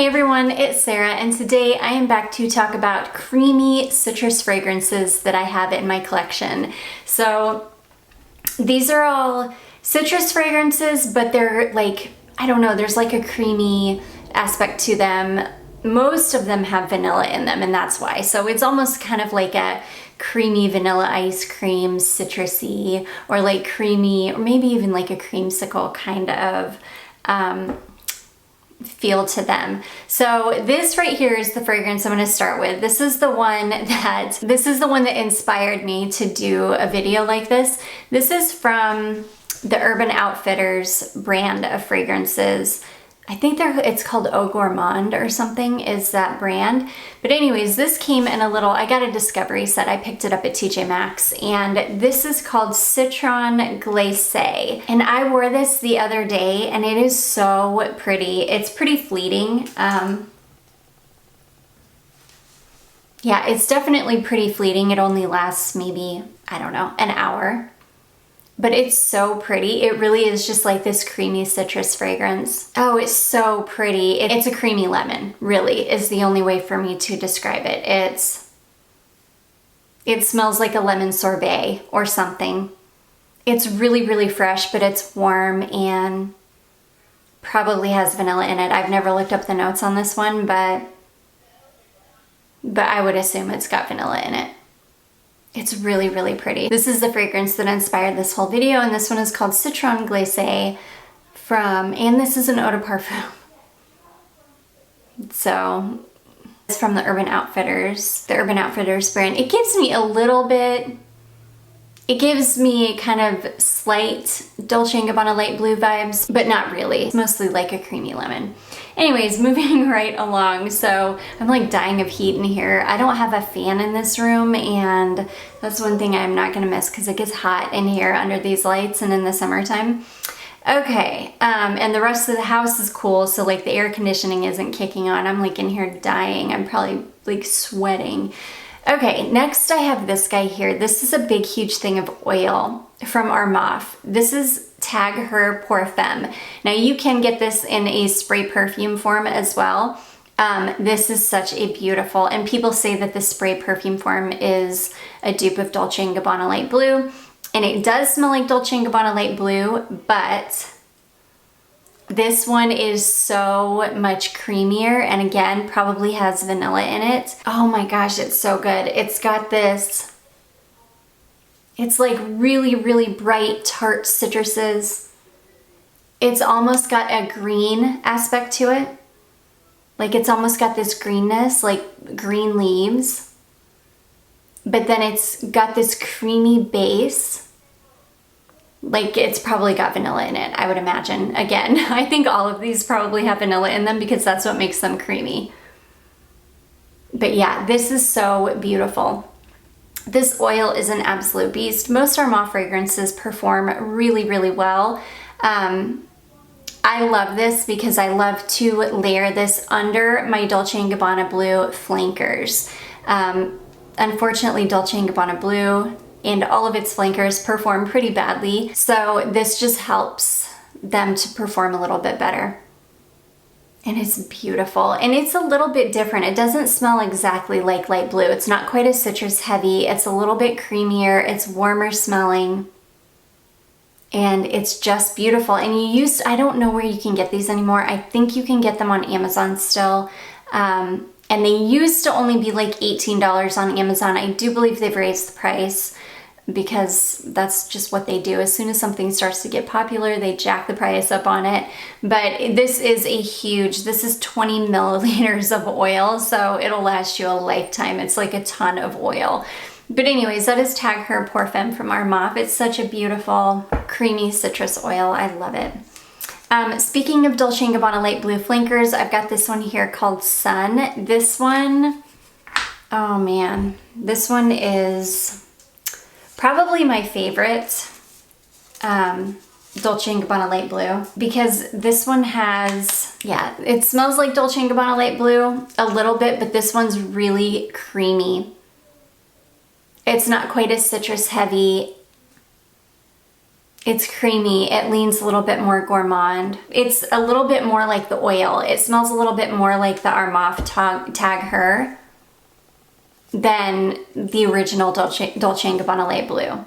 Hey everyone, it's Sarah, and today I am back to talk about creamy citrus fragrances that I have in my collection. So these are all citrus fragrances, but they're like, I don't know, there's like a creamy aspect to them. Most of them have vanilla in them, and that's why. So it's almost kind of like a creamy vanilla ice cream, citrusy, or like creamy, or maybe even like a creamsicle kind of feel to them. So this right here is the fragrance I'm going to start with. This is the one that inspired me to do a video like this. This is from the Urban Outfitters brand of fragrances. I think it's called Eau Gourmand or something is that brand. But anyways, this came in a little, I got a discovery set. I picked it up at TJ Maxx, and this is called Citron Glace. And I wore this the other day and it is so pretty. It's pretty fleeting. Yeah, it's definitely pretty fleeting. It only lasts maybe, I don't know, an hour. But it's so pretty. It really is just like this creamy citrus fragrance. Oh, it's so pretty. It's a creamy lemon, really, is the only way for me to describe it. It smells like a lemon sorbet or something. It's really, really fresh, but it's warm and probably has vanilla in it. I've never looked up the notes on this one, but I would assume it's got vanilla in it. It's really, really pretty. This is the fragrance that inspired this whole video, and this one is called Citron Glace and this is an eau de parfum. So it's from the Urban Outfitters brand. It gives me a little bit, it gives me kind of slight Dolce & Gabbana light blue vibes, but not really. It's mostly like a creamy lemon. Anyways, moving right along. So I'm like dying of heat in here. I don't have a fan in this room, and that's one thing I'm not gonna miss because it gets hot in here under these lights and in the summertime. Okay, and the rest of the house is cool, so like the air conditioning isn't kicking on. I'm like in here dying. I'm probably like sweating. Okay, next I have this guy here. This is a big, huge thing of oil from Armaf. This is Tag Her Parfum. Now you can get this in a spray perfume form as well. This is such a beautiful, and people say that the spray perfume form is a dupe of Dolce & Gabbana Light Blue, and it does smell like Dolce & Gabbana Light Blue, but this one is so much creamier, and again, probably has vanilla in it. Oh my gosh, it's so good. It's got this, it's like really, really bright, tart citruses. It's almost got a green aspect to it. Like it's almost got this greenness, like green leaves. But then it's got this creamy base. Like it's probably got vanilla in it, I would imagine. Again, I think all of these probably have vanilla in them because that's what makes them creamy. But yeah, this is so beautiful. This oil is an absolute beast. Most Armaf fragrances perform really, really well. I love this because I love to layer this under my Dolce & Gabbana Blue flankers. Unfortunately, Dolce & Gabbana Blue and all of its flankers perform pretty badly, so this just helps them to perform a little bit better. And it's beautiful, and it's a little bit different. It doesn't smell exactly like light blue. It's not quite as citrus heavy. It's a little bit creamier. It's warmer smelling, and it's just beautiful. And I don't know where you can get these anymore. I think you can get them on Amazon still. And they used to only be like $18 on Amazon. I do believe they've raised the price because that's just what they do. As soon as something starts to get popular, they jack the price up on it. But this is this is 20 milliliters of oil, so it'll last you a lifetime. It's like a ton of oil. But anyways, that is Tag Her Parfum from Armaf. It's such a beautiful, creamy citrus oil. I love it. Speaking of Dolce & Gabbana Light Blue flankers, I've got this one here called Sun. This one, oh man, this one is probably my favorite Dolce & Gabbana Light Blue, because this one has, yeah, it smells like Dolce & Gabbana Light Blue a little bit, but this one's really creamy. It's not quite as citrus heavy. It's creamy. It leans a little bit more gourmand. It's a little bit more like the oil. It smells a little bit more like the Armaf Tag Her than the original Dolce & Gabbana Light Blue.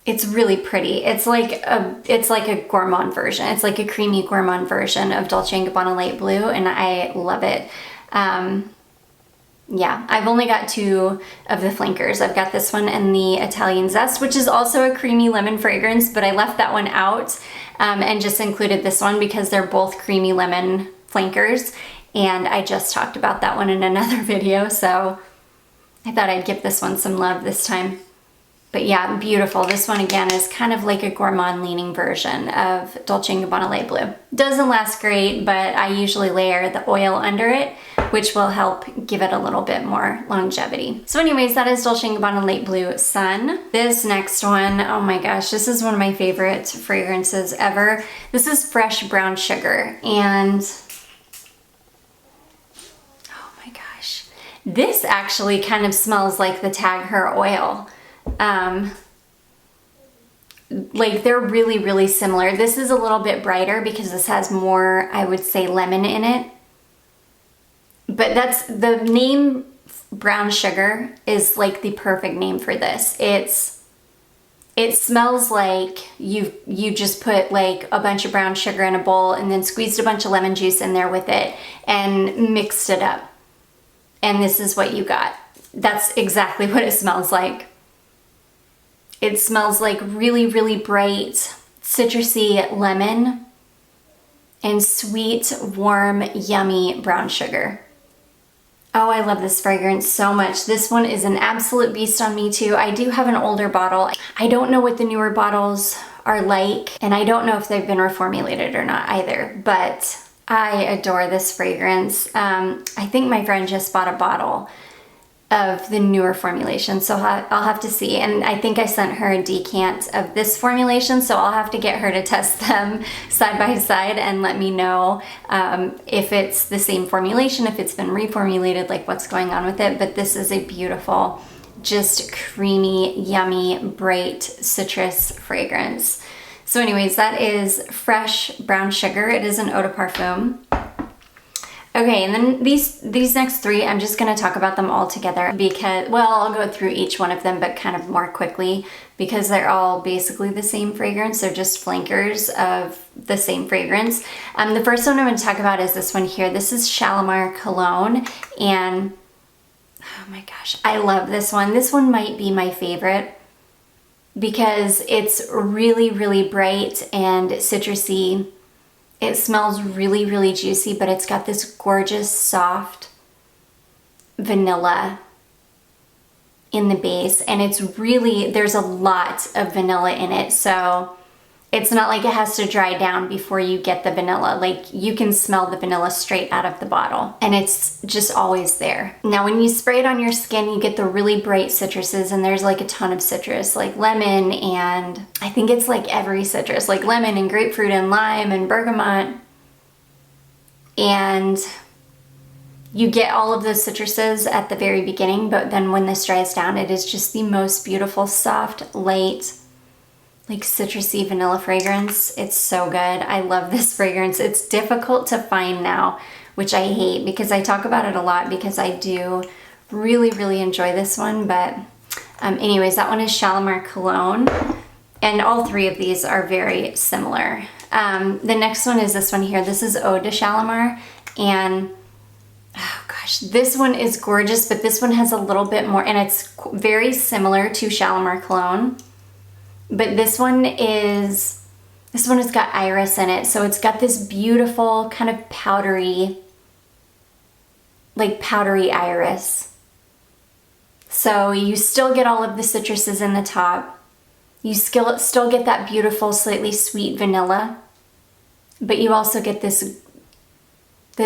It's really pretty. It's like a gourmand version. It's like a creamy gourmand version of Dolce & Gabbana Light Blue, and I love it. Yeah, I've only got 2 of the flankers. I've got this one and the Italian Zest, which is also a creamy lemon fragrance, but I left that one out and just included this one because they're both creamy lemon flankers, and I just talked about that one in another video, so I thought I'd give this one some love this time. But yeah, beautiful. This one again is kind of like a gourmand leaning version of Dolce & Gabbana Light Blue. Doesn't last great, but I usually layer the oil under it, which will help give it a little bit more longevity. So anyways, that is Dolce & Gabbana Light Blue Sun. This next one, oh my gosh, this is one of my favorite fragrances ever. This is Fresh Brown Sugar, and oh my gosh, this actually kind of smells like the Tag Her oil. Like they're really, really similar. This is a little bit brighter because this has more, I would say, lemon in it. But that's the name Brown Sugar is like the perfect name for this. It smells like you just put like a bunch of brown sugar in a bowl and then squeezed a bunch of lemon juice in there with it and mixed it up. And this is what you got. That's exactly what it smells like. It smells like really, really bright, citrusy lemon and sweet, warm, yummy brown sugar. Oh, I love this fragrance so much. This one is an absolute beast on me too. I do have an older bottle. I don't know what the newer bottles are like, and I don't know if they've been reformulated or not either, but I adore this fragrance. I think my friend just bought a bottle of the newer formulation, so I'll have to see. And I think I sent her a decant of this formulation, so I'll have to get her to test them side by side and let me know if it's the same formulation, if it's been reformulated, like what's going on with it. But this is a beautiful, just creamy, yummy, bright citrus fragrance. So anyways, that is Fresh Brown Sugar. It is an eau de parfum. Okay, and then these next 3, I'm just gonna talk about them all together because, well, I'll go through each one of them, but kind of more quickly because they're all basically the same fragrance. They're just flankers of the same fragrance. The first one I'm gonna talk about is this one here. This is Shalimar Cologne, and oh my gosh, I love this one. This one might be my favorite because it's really, really bright and citrusy. It smells really, really juicy, but it's got this gorgeous, soft vanilla in the base. And it's really, there's a lot of vanilla in it. So it's not like it has to dry down before you get the vanilla. Like you can smell the vanilla straight out of the bottle and it's just always there. Now when you spray it on your skin, you get the really bright citruses, and there's like a ton of citrus, like lemon, and I think it's like every citrus, like lemon and grapefruit and lime and bergamot. And you get all of those citruses at the very beginning, but then when this dries down, it is just the most beautiful, soft, light, like citrusy vanilla fragrance. It's so good. I love this fragrance. It's difficult to find now, which I hate because I talk about it a lot because I do really, really enjoy this one. But anyways, that one is Shalimar Cologne, and all 3 of these are very similar. The next one is this one here. This is Eau de Shalimar, and oh gosh, this one is gorgeous, but this one has a little bit more, and it's very similar to Shalimar Cologne. But this one has got iris in it. So it's got this beautiful kind of powdery, like powdery iris. So you still get all of the citruses in the top. You still get that beautiful, slightly sweet vanilla. But you also get this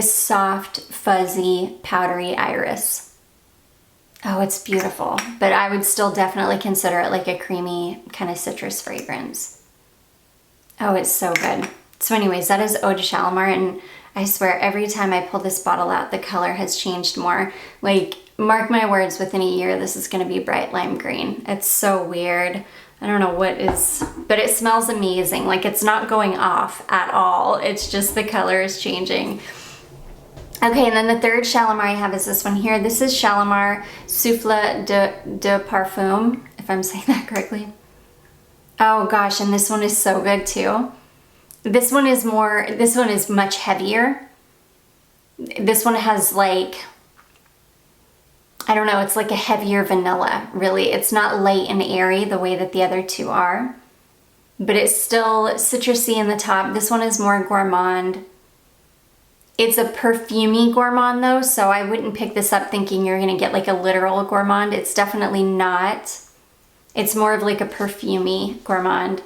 soft, fuzzy, powdery iris. Oh, it's beautiful, but I would still definitely consider it like a creamy kind of citrus fragrance. Oh, it's so good. So anyways, that is Eau de Shalimar, and I swear every time I pull this bottle out, the color has changed more. Like, mark my words, within a year, this is gonna be bright lime green. It's so weird. I don't know what is, but it smells amazing. Like it's not going off at all. It's just the color is changing. Okay, and then the third Shalimar I have is this one here. This is Shalimar Souffle de Parfum, if I'm saying that correctly. Oh gosh, and this one is so good too. This one is much heavier. This one has like, I don't know, it's like a heavier vanilla, really. It's not light and airy the way that the other two are, but it's still citrusy in the top. This one is more gourmand. It's a perfumey gourmand though, so I wouldn't pick this up thinking you're gonna get like a literal gourmand. It's definitely not. It's more of like a perfumey gourmand,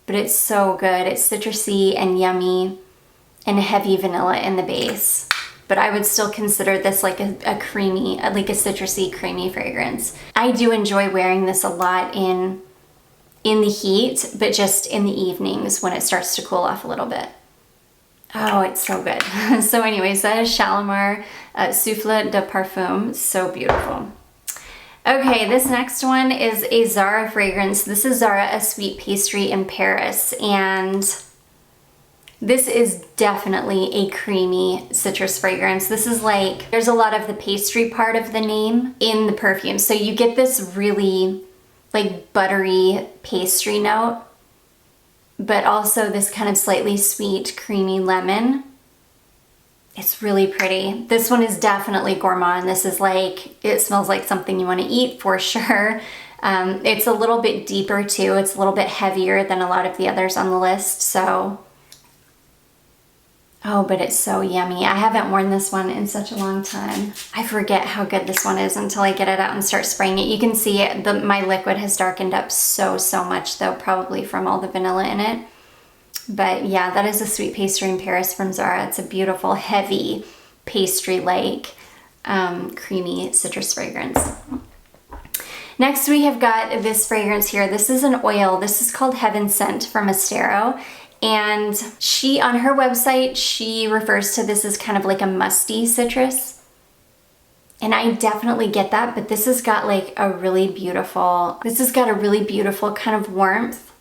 but it's so good. It's citrusy and yummy and heavy vanilla in the base. But I would still consider this like a creamy, like a citrusy, creamy fragrance. I do enjoy wearing this a lot in the heat, but just in the evenings when it starts to cool off a little bit. Oh, it's so good. So anyways, that is Shalimar Souffle de Parfum. So beautiful. Okay, this next one is a Zara fragrance. This is Zara, a sweet pastry in Paris. And this is definitely a creamy citrus fragrance. This is like, there's a lot of the pastry part of the name in the perfume. So you get this really like buttery pastry note, but also this kind of slightly sweet, creamy lemon. It's really pretty. This one is definitely gourmand. This is like, it smells like something you want to eat for sure. It's a little bit deeper too. It's a little bit heavier than a lot of the others on the list, so. Oh, but it's so yummy. I haven't worn this one in such a long time. I forget how good this one is until I get it out and start spraying it. You can see it, my liquid has darkened up so much though, probably from all the vanilla in it. But yeah, that is a sweet pastry in Paris from Zara. It's a beautiful, heavy pastry-like, creamy citrus fragrance. Next, we have got this fragrance here. This is an oil. This is called Heaven Scent from Esthero. And she, on her website, she refers to this as kind of like a musty citrus. And I definitely get that, but this has got like a really beautiful, kind of warmth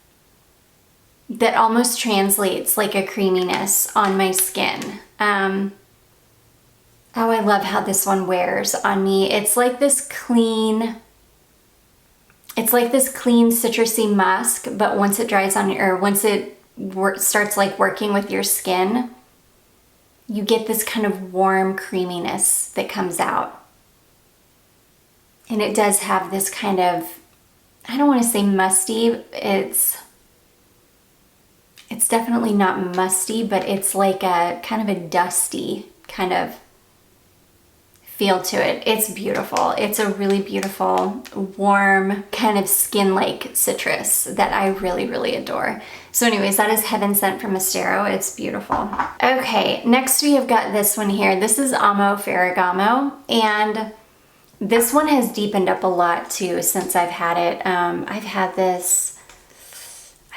that almost translates like a creaminess on my skin. Oh, I love how this one wears on me. It's like this clean citrusy musk, but once it dries on you, or once it starts like working with your skin, you get this kind of warm creaminess that comes out. And it does have this kind of, I don't want to say musty, it's definitely not musty, but it's like a kind of a dusty kind of feel to it. It's beautiful. It's a really beautiful, warm, kind of skin-like citrus that I really, really adore. So anyways, that is Heaven Scent from Esthero. It's beautiful. Okay, next we have got this one here. This is Amo Ferragamo, and this one has deepened up a lot too since I've had it. I've had this,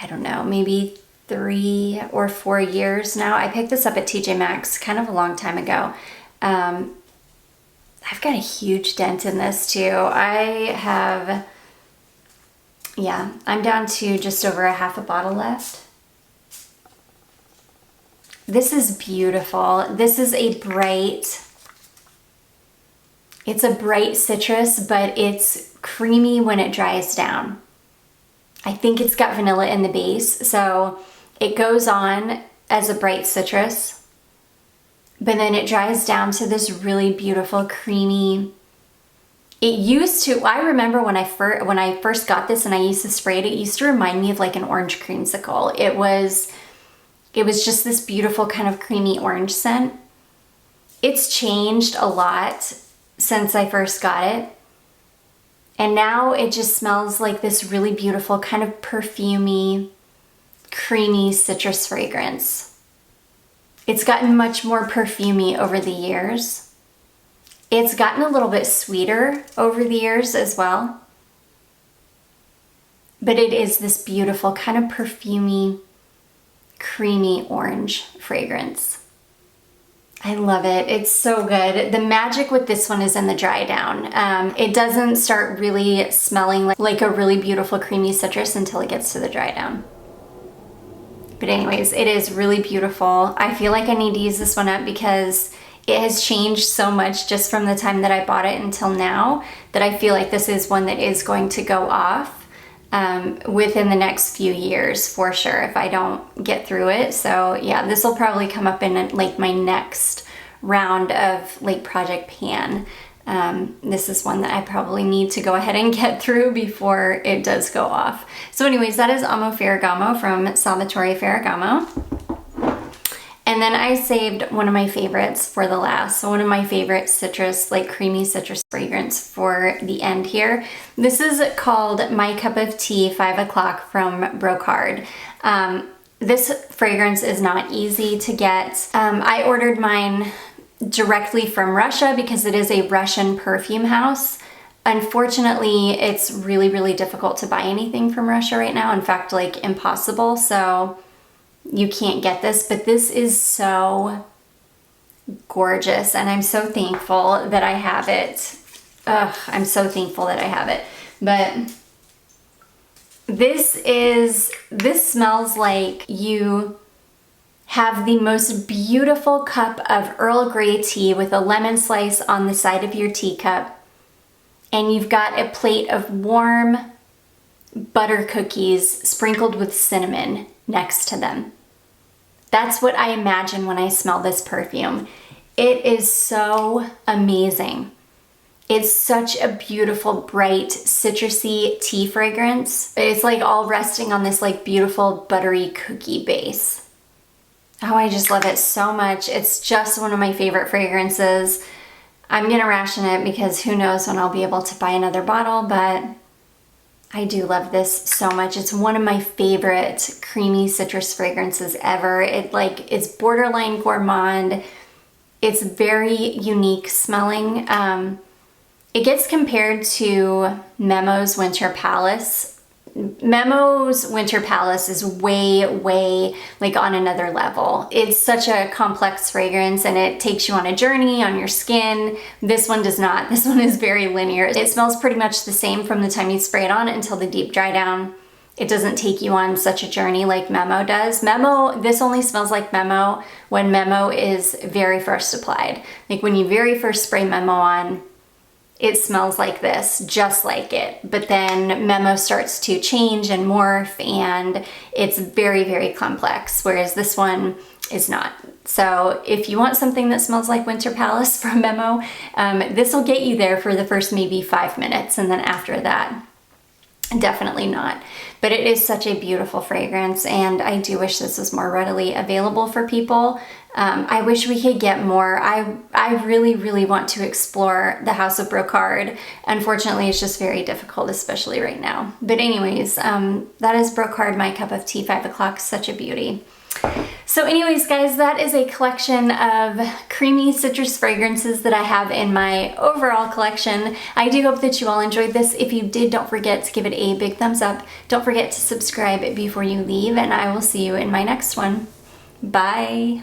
I don't know, maybe 3 or 4 years now. I picked this up at TJ Maxx kind of a long time ago. I've got a huge dent in this too. I'm down to just over a half a bottle left. This is beautiful. This is it's a bright citrus, but it's creamy when it dries down. I think it's got vanilla in the base, so it goes on as a bright citrus, but then it dries down to this really beautiful, creamy. I remember when I first got this and I used to spray it, it used to remind me of like an orange creamsicle. It was just this beautiful kind of creamy orange scent. It's changed a lot since I first got it. And now it just smells like this really beautiful kind of perfumey, creamy citrus fragrance. It's gotten much more perfumey over the years. It's gotten a little bit sweeter over the years as well. But it is this beautiful kind of perfumey, creamy orange fragrance. I love it. It's so good. The magic with this one is in the dry down. It doesn't start really smelling like a really beautiful creamy citrus until it gets to the dry down. But anyways, it is really beautiful. I feel like I need to use this one up because it has changed so much just from the time that I bought it until now that I feel like this is one that is going to go off within the next few years for sure if I don't get through it. So yeah, this will probably come up in like my next round of like Project Pan. This is one that I probably need to go ahead and get through before it does go off. So anyways, that is Amo Ferragamo from Salvatore Ferragamo. And then I saved one of my favorites for the last. So one of my favorite citrus, like creamy citrus fragrance for the end here. This is called My Cup of Tea 5 o'clock from Brocard. This fragrance is not easy to get. I ordered mine directly from Russia because it is a Russian perfume house. Unfortunately, it's really, really difficult to buy anything from Russia right now. In fact, like impossible. So you can't get this, but this is so gorgeous and I'm so thankful that I have it. Ugh, I'm so thankful that I have it. But this smells like you have the most beautiful cup of Earl Grey tea with a lemon slice on the side of your teacup, and you've got a plate of warm butter cookies sprinkled with cinnamon next to them. That's what I imagine when I smell this perfume. It is so amazing. It's such a beautiful, bright, citrusy tea fragrance. It's like all resting on this like beautiful buttery cookie base. Oh, I just love it so much. It's just one of my favorite fragrances. I'm gonna ration it because who knows when I'll be able to buy another bottle, but I do love this so much. It's one of my favorite creamy citrus fragrances ever. It's borderline gourmand. It's very unique smelling. It gets compared to Memo's Winter Palace. Memo's Winter Palace is way like on another level. It's such a complex fragrance and it takes you on a journey on your skin. This one does not. This one is very linear. It smells pretty much the same from the time you spray it on until the deep dry down. It doesn't take you on such a journey like Memo does. This only smells like Memo when Memo is very first applied. Like when you very first spray Memo on, it smells like this, just like it. But then Memo starts to change and morph and it's very complex, whereas this one is not. So if you want something that smells like Winter Palace from Memo, this will get you there for the first maybe 5 minutes, and then after that, definitely not. But it is such a beautiful fragrance and I do wish this was more readily available for people. I wish we could get more. I really want to explore the House of Brocard. Unfortunately, it's just very difficult, especially right now. But anyways, that is Brocard, My Cup of Tea 5 o'clock, such a beauty. So anyways, guys, that is a collection of creamy citrus fragrances that I have in my overall collection. I do hope that you all enjoyed this. If you did, don't forget to give it a big thumbs up. Don't forget to subscribe before you leave, and I will see you in my next one. Bye.